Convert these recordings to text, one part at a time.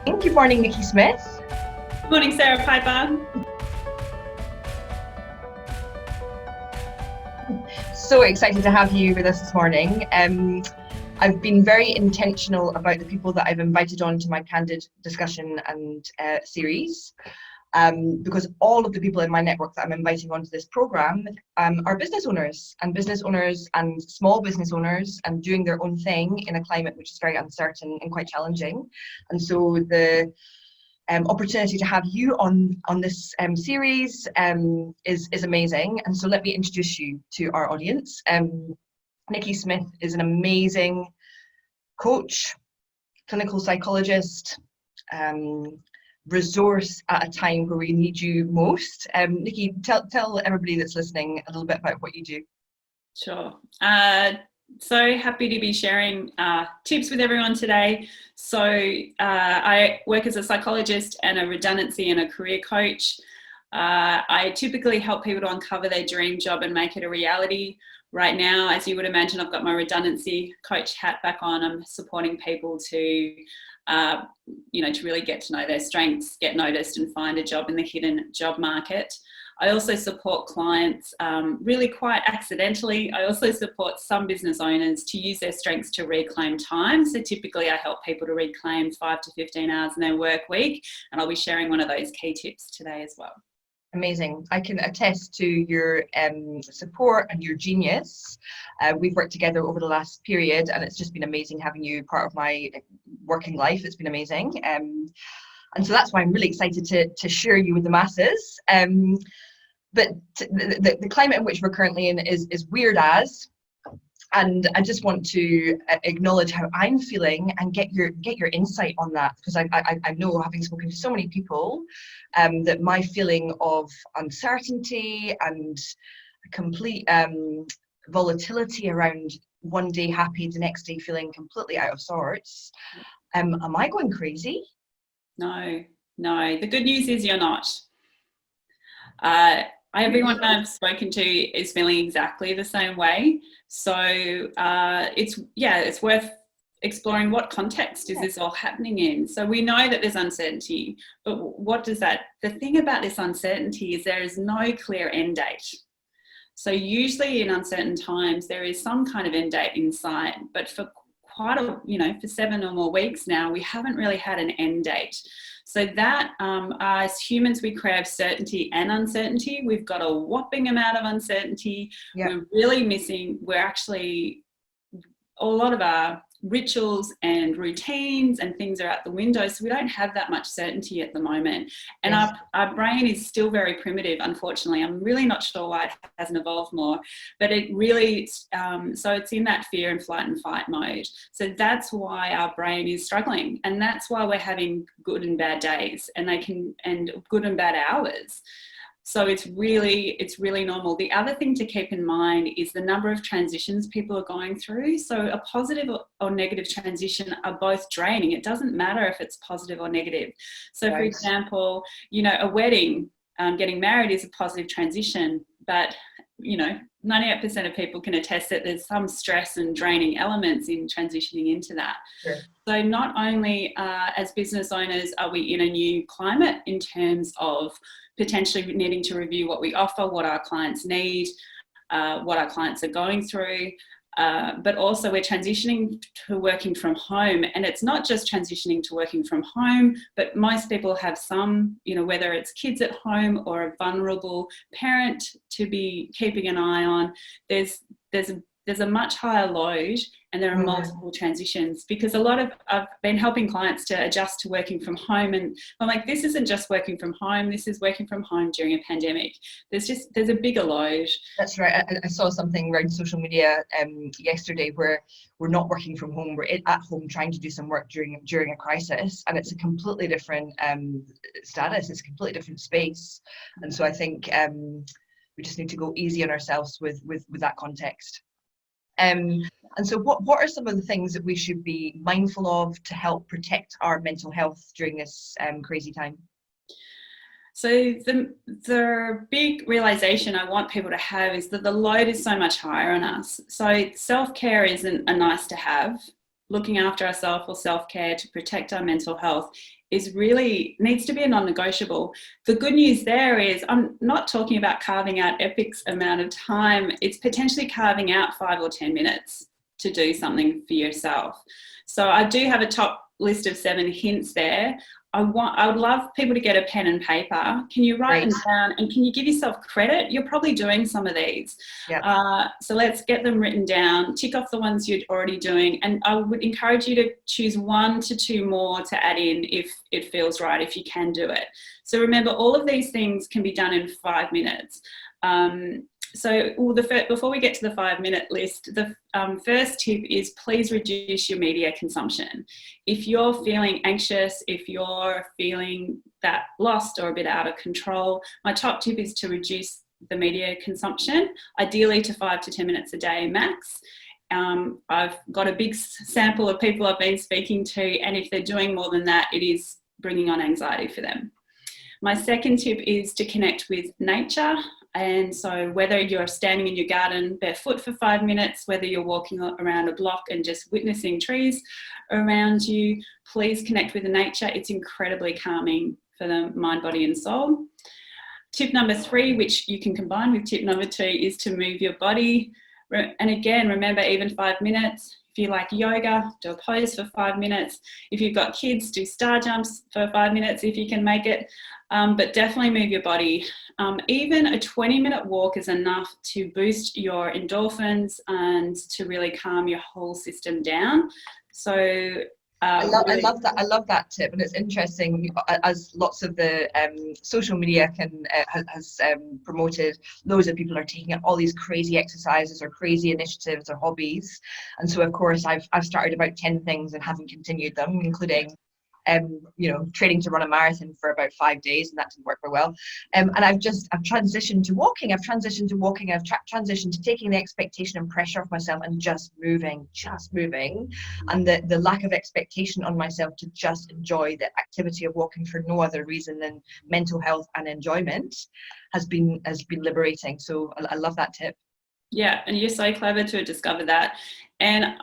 Good morning, Nikki Smith. Good morning, Sarah Piper. So excited to have you with us this morning. I've been very intentional about the people that I've invited on to my Candid discussion and series, because all of the people in my network that I'm inviting onto this program are business owners and small business owners and doing their own thing in a climate which is very uncertain and quite challenging. And so the opportunity to have you on this series is amazing. And so let me introduce you to our audience. Nikki Smith is an amazing coach, clinical psychologist, resource at a time where we need you most. Nikki, tell everybody that's listening a little bit about what you do. Sure. So happy to be sharing tips with everyone today. So I work as a psychologist and a redundancy and a career coach. I typically help people to uncover their dream job and make it a reality. Right now, as you would imagine, I've got my redundancy coach hat back on. I'm supporting people to to really get to know their strengths, get noticed and find a job in the hidden job market. I also support clients really quite accidentally. I also support some business owners to use their strengths to reclaim time. So typically I help people to reclaim 5 to 15 hours in their work week. And I'll be sharing one of those key tips today as well. Amazing. I can attest to your support and your genius. We've worked together over the last period and it's just been amazing having you part of my working life. It's been amazing. And so that's why I'm really excited to share you with the masses. But the climate in which we're currently in is weird as, and I just want to acknowledge how I'm feeling and get your insight on that, because I know, having spoken to so many people, that my feeling of uncertainty and complete volatility around one day happy, the next day feeling completely out of sorts. Am I going crazy? No. The good news is you're not. Everyone I've spoken to is feeling exactly the same way. So it's worth exploring what context is this all happening in. So we know that there's uncertainty, but the thing about this uncertainty is there is no clear end date. So usually in uncertain times, there is some kind of end date in sight, but for for 7 or more weeks now, we haven't really had an end date. So that as humans, we crave certainty and uncertainty. We've got a whopping amount of uncertainty. Yep. We're actually, a lot of our rituals and routines and things are out the window. So we don't have that much certainty at the moment. And yes, our brain is still very primitive, unfortunately. I'm really not sure why it hasn't evolved more, but it really, so it's in that fear and flight and fight mode. So that's why our brain is struggling. And that's why we're having good and bad days and good and bad hours. So it's really normal. The other thing to keep in mind is the number of transitions people are going through. So a positive or negative transition are both draining. It doesn't matter if it's positive or negative. So right. For example, a wedding, getting married is a positive transition, but 98% of people can attest that there's some stress and draining elements in transitioning into that. Sure. So not only as business owners are we in a new climate in terms of potentially needing to review what we offer, what our clients need, what our clients are going through, but also we're transitioning to working from home. And it's not just transitioning to working from home, but most people have some, whether it's kids at home or a vulnerable parent to be keeping an eye on, there's a much higher load and there are multiple transitions, because I've been helping clients to adjust to working from home, and I'm like, this isn't just working from home, this is working from home during a pandemic. There's a bigger load. That's right. I saw something around social media yesterday where we're not working from home, we're at home trying to do some work during a crisis, and it's a completely different status, it's a completely different space. And so I think we just need to go easy on ourselves with that context. And so what are some of the things that we should be mindful of to help protect our mental health during this crazy time? So the big realization I want people to have is that the load is so much higher on us. So self-care isn't a nice to have. looking after ourselves or self-care to protect our mental health is really needs to be a non-negotiable. The good news there is I'm not talking about carving out epic amount of time. It's potentially carving out 5 or 10 minutes to do something for yourself. So I do have a top list of 7 hints there. I would love people to get a pen and paper. Can you write them down, and can you give yourself credit? You're probably doing some of these. So let's get them written down, tick off the ones you're already doing, and I would encourage you to choose 1 to 2 more to add in if it feels right, if you can do it. So remember, all of these things can be done in 5 minutes. Before we get to the 5-minute list, the first tip is please reduce your media consumption. If you're feeling anxious, if you're feeling that lost or a bit out of control, my top tip is to reduce the media consumption, ideally to 5 to 10 minutes a day max. I've got a big sample of people I've been speaking to, and if they're doing more than that, it is bringing on anxiety for them. My second tip is to connect with nature. And so whether you're standing in your garden barefoot for 5 minutes, whether you're walking around a block and just witnessing trees around you, please connect with the nature. It's incredibly calming for the mind, body and soul. Tip number 3, which you can combine with tip number 2, is to move your body. And again, remember, even 5 minutes. If you like yoga, do a pose for 5 minutes. If you've got kids, do star jumps for 5 minutes if you can make it. But definitely move your body. Even a 20-minute walk is enough to boost your endorphins and to really calm your whole system down. So I love that tip, and it's interesting as lots of the social media has promoted. Loads of people are taking up all these crazy exercises or crazy initiatives or hobbies, and so of course I've started about 10 things and haven't continued them, including training to run a marathon for about 5 days, and that didn't work very well. And I've transitioned to walking. I've transitioned to taking the expectation and pressure off myself and just moving. And the lack of expectation on myself to just enjoy the activity of walking for no other reason than mental health and enjoyment has been liberating. So I love that tip. Yeah, and you're so clever to discover that. And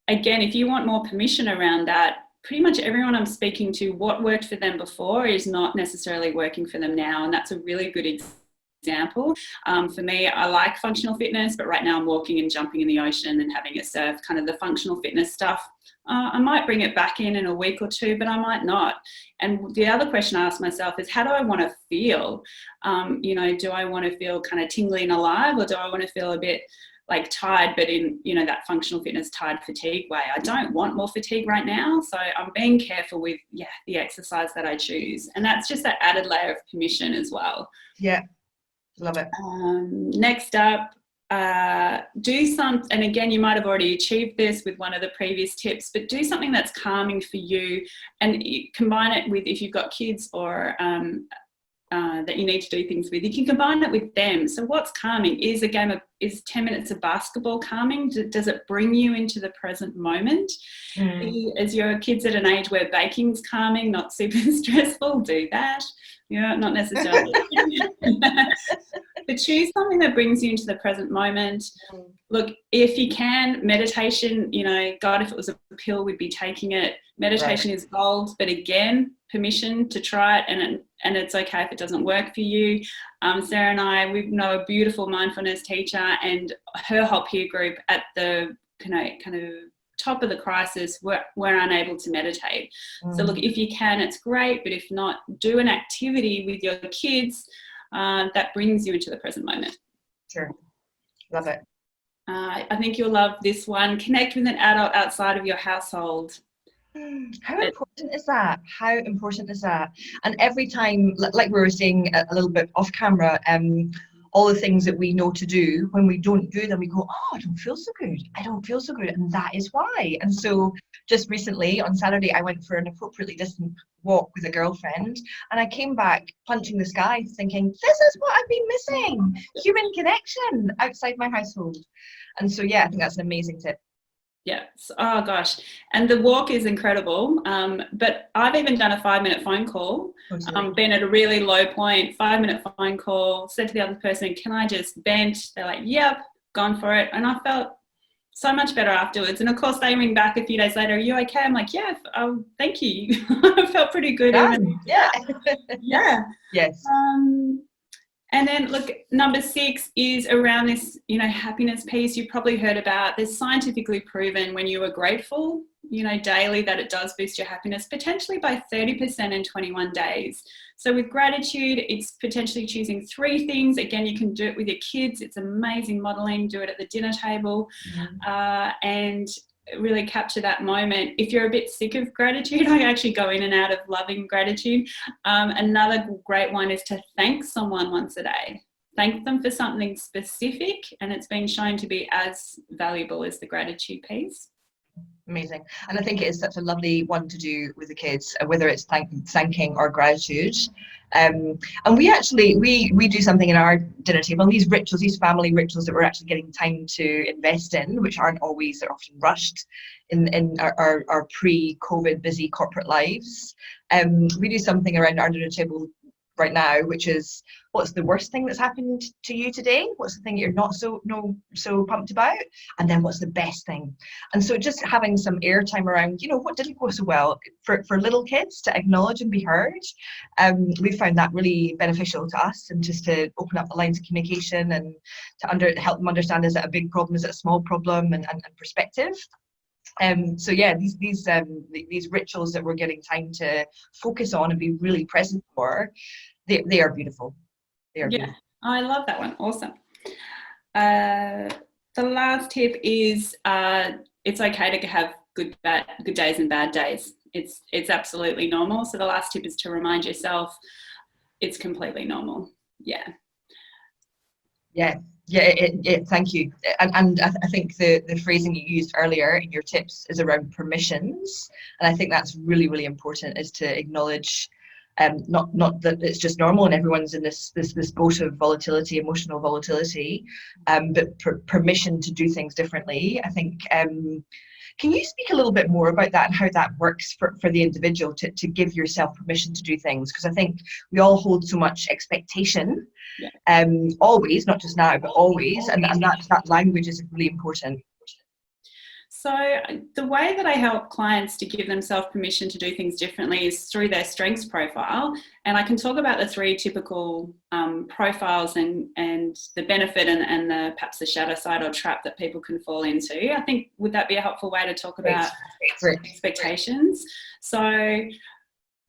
again, if you want more permission around that, pretty much everyone I'm speaking to, what worked for them before is not necessarily working for them now. And that's a really good example. For me, I like functional fitness, but right now I'm walking and jumping in the ocean and having a surf, kind of the functional fitness stuff. I might bring it back in a week or 2, but I might not. And the other question I ask myself is, how do I want to feel? Do I want to feel kind of tingly and alive, or do I want to feel a bit like tired, but in that functional fitness tired fatigue way? I don't want more fatigue right now, so I'm being careful with the exercise that I choose, and that's just that added layer of permission as well. Yeah, love it. Next up, and again, you might have already achieved this with one of the previous tips, but do something that's calming for you, and combine it with, if you've got kids or that you need to do things with, you can combine it with them. So what's calming? Is 10 minutes of basketball calming? Does it bring you into the present moment? As your kids at an age where baking's calming, not super stressful, do that. Not necessarily. But choose something that brings you into the present moment. Look, if you can, meditation, God, if it was a pill, we'd be taking it. Meditation is gold, but again, permission to try it, and it's okay if it doesn't work for you. Sarah and I, we know a beautiful mindfulness teacher, and her whole peer group at the kind of top of the crisis were unable to meditate. So look, if you can, it's great, but if not, do an activity with your kids that brings you into the present moment. Sure. Love it. I think you'll love this one. Connect with an adult outside of your household. How important is that? And every time, like we were saying a little bit off camera, all the things that we know to do, when we don't do them, we go, I don't feel so good. And that is why. And so just recently on Saturday, I went for an appropriately distant walk with a girlfriend, and I came back punching the sky thinking, this is what I've been missing, human connection outside my household. And so, I think that's an amazing tip. Yes. Oh gosh. And the walk is incredible. But I've even done a 5-minute phone call. Been at a really low point, 5-minute phone call, said to the other person, can I just vent? They're like, yep, gone for it. And I felt so much better afterwards. And of course they ring back a few days later, are you okay? I'm like, yeah, thank you. I felt pretty good. Even Yeah. yeah. Yes. And then look, number 6 is around this, happiness piece you've probably heard about. There's scientifically proven when you are grateful, daily, that it does boost your happiness, potentially by 30% in 21 days. So with gratitude, it's potentially choosing 3 things. Again, you can do it with your kids. It's amazing modeling. Do it at the dinner table. And really capture that moment. If you're a bit sick of gratitude, I actually go in and out of loving gratitude. Another great one is to thank someone once a day. Thank them for something specific, and it's been shown to be as valuable as the gratitude piece. Amazing. And I think it is such a lovely one to do with the kids, whether it's thanking or gratitude. And we do something in our dinner table, and these rituals, these family rituals that we're actually getting time to invest in, which aren't always, they're often rushed in our pre-COVID busy corporate lives. We do something around our dinner table right now, which is, what's the worst thing that's happened to you today? What's the thing you're not so pumped about? And then what's the best thing? And so just having some airtime around, what didn't go so well for little kids to acknowledge and be heard. We found that really beneficial to us, and just to open up the lines of communication and to help them understand, is it a big problem, is it a small problem, and perspective. So yeah, these rituals that we're getting time to focus on and be really present for, they are beautiful. They are beautiful. I love that one. Awesome. The last tip is it's okay to have good days and bad days. It's absolutely normal. So the last tip is to remind yourself it's completely normal. Yeah. Thank you. And I think the phrasing you used earlier in your tips is around permissions, and I think that's really, really important, is to acknowledge not that it's just normal and everyone's in this boat of volatility, emotional volatility, but permission to do things differently. I think can you speak a little bit more about that and how that works for the individual to give yourself permission to do things? Because I think we all hold so much expectation, always, not just now, but always, and that language is really important. So the way that I help clients to give themselves permission to do things differently is through their strengths profile. And I can talk about the 3 typical profiles and the benefit and perhaps the shadow side or trap that people can fall into. I think, would that be a helpful way to talk about expectations? So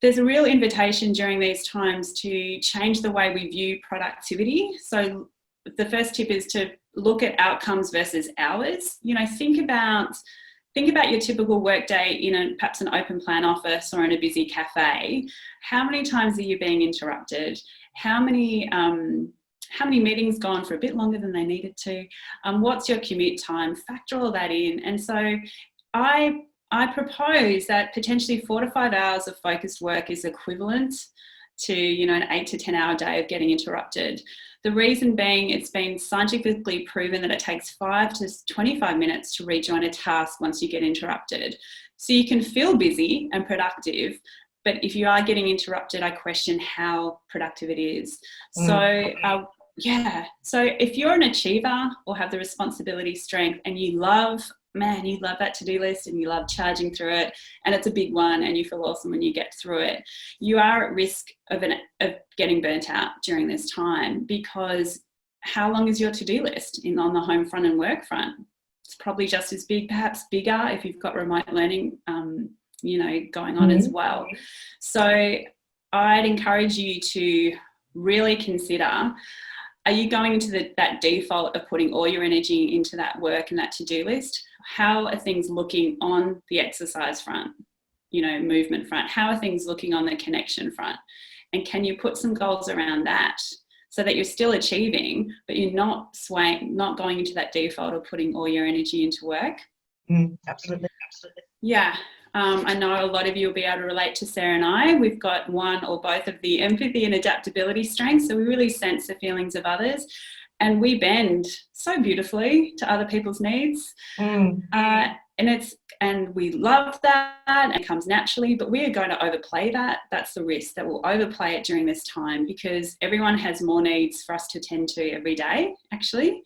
there's a real invitation during these times to change the way we view productivity. So the first tip is to look at outcomes versus hours. Think about your typical workday in perhaps an open plan office or in a busy cafe. How many times are you being interrupted? How many meetings go on for a bit longer than they needed to? What's your commute time? Factor all that in. And so I propose that potentially 4 to 5 hours of focused work is equivalent to an 8 to 10 hour day of getting interrupted. The reason being, it's been scientifically proven that it takes 5 to 25 minutes to rejoin a task once you get interrupted. So you can feel busy and productive, but if you are getting interrupted, I question how productive it is. So so if you're an achiever or have the responsibility strength and you love that to-do list and you love charging through it, and it's a big one and you feel awesome when you get through it, you are at risk of getting burnt out during this time, because how long is your to-do list on the home front and work front? It's probably just as big, perhaps bigger, if you've got remote learning going on as well. So I'd encourage you to really consider, are you going into that default of putting all your energy into that work and that to-do list? How are things looking on the exercise front, movement front? How are things looking on the connection front? And can you put some goals around that so that you're still achieving, but you're not going into that default of putting all your energy into work? Absolutely. Yeah. I know a lot of you will be able to relate to Sarah and I. We've got one or both of the empathy and adaptability strengths, so we really sense the feelings of others, and we bend so beautifully to other people's needs. And we love that, and it comes naturally, but we are going to overplay that. That's the risk, that we'll overplay it during this time, because everyone has more needs for us to tend to every day, actually.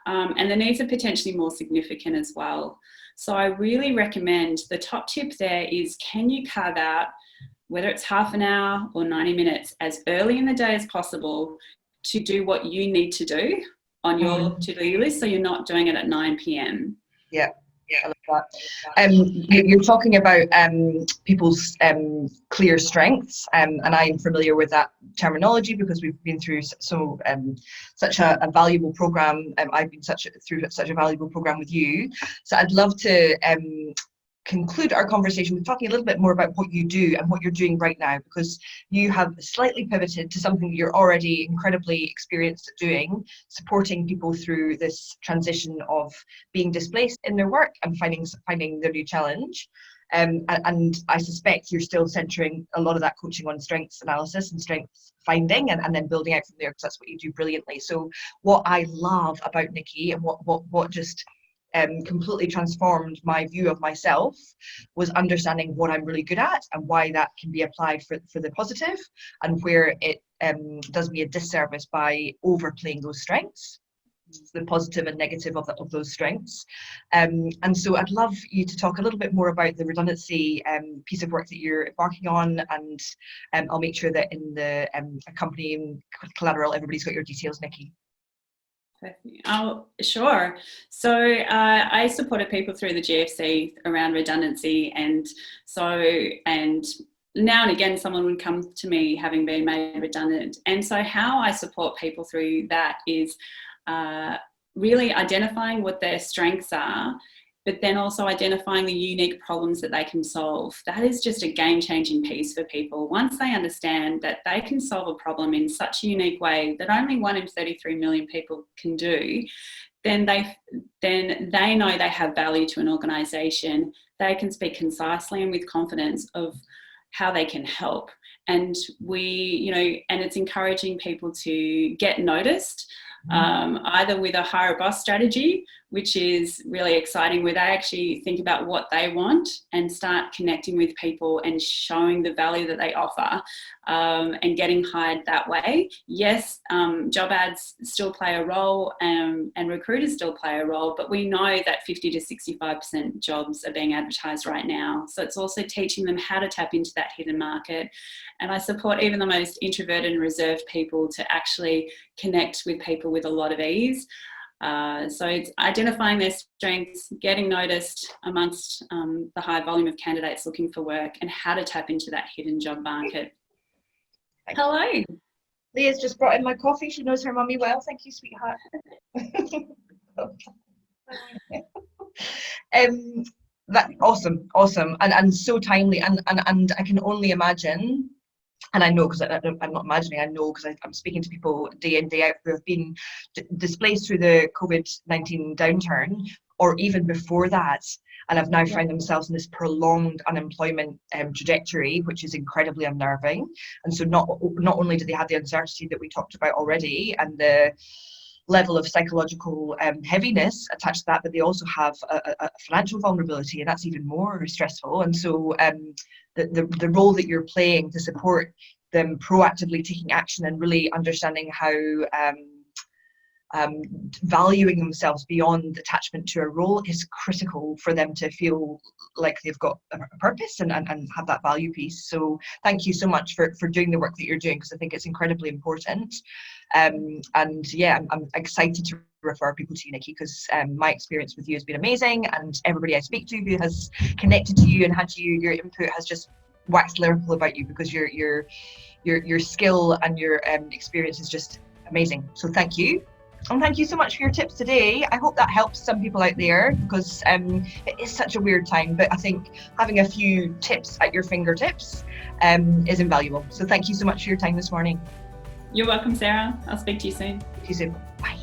and the needs are potentially more significant as well. So I really recommend, the top tip there is, can you carve out, whether it's half an hour or 90 minutes, as early in the day as possible to do what you need to do on your to-do list, so you're not doing it at 9 p.m. Yeah, I love that. You're talking about people's clear strengths, and I'm familiar with that terminology because we've been through such a valuable program. I've been through such a valuable program with you. So I'd love to conclude our conversation with talking a little bit more about what you do and what you're doing right now, because you have slightly pivoted to something you're already incredibly experienced at doing, supporting people through this transition of being displaced in their work and finding their new challenge. And I suspect you're still centering a lot of that coaching on strengths analysis and strengths finding, and then building out from there, because that's what you do brilliantly. So what I love about Nikki, and what just completely transformed my view of myself, was understanding what I'm really good at and why that can be applied for the positive, and where it does me a disservice by overplaying those strengths, the positive and negative of those strengths. And so I'd love you to talk a little bit more about the redundancy piece of work that you're embarking on, and I'll make sure that in the accompanying collateral everybody's got your details, Nikki. Oh, sure. So I supported people through the GFC around redundancy, and now and again someone would come to me having been made redundant. And so how I support people through that is really identifying what their strengths are, but then also identifying the unique problems that they can solve. That is just a game-changing piece for people. Once they understand that they can solve a problem in such a unique way that only 1 in 33 million people can do, then they know they have value to an organisation. They can speak concisely and with confidence of how they can help. And and it's encouraging people to get noticed, either with a hire a boss strategy, which is really exciting, where they actually think about what they want and start connecting with people and showing the value that they offer, and getting hired that way. Yes, job ads still play a role, and recruiters still play a role, but we know that 50 to 65% jobs are being advertised right now. So it's also teaching them how to tap into that hidden market. And I support even the most introverted and reserved people to actually connect with people with a lot of ease. So it's identifying their strengths, getting noticed amongst the high volume of candidates looking for work, and how to tap into that hidden job market. Hello. Leah's just brought in my coffee. She knows her mummy well. Thank you, sweetheart. That awesome, and so timely, and I can only imagine. And I know, because I'm not imagining, I know because I'm speaking to people day in, day out who have been displaced through the COVID-19 downturn, or even before that, and have now found themselves in this prolonged unemployment trajectory, which is incredibly unnerving. And so not only do they have the uncertainty that we talked about already, and the level of psychological heaviness attached to that, but they also have a financial vulnerability, and that's even more stressful. And so the role that you're playing to support them proactively taking action and really understanding how valuing themselves beyond attachment to a role is critical for them to feel like they've got a purpose and have that value piece. So thank you so much for doing the work that you're doing, because I think it's incredibly important. And yeah, I'm excited to refer people to you, Nikki, because my experience with you has been amazing, and everybody I speak to who has connected to you and had your input has just waxed lyrical about you, because your skill and your experience is just amazing. So thank you. And thank you so much for your tips today. I hope that helps some people out there, because it is such a weird time, but I think having a few tips at your fingertips is invaluable. So thank you so much for your time this morning. You're welcome, Sarah. I'll speak to you soon. See you soon. Bye.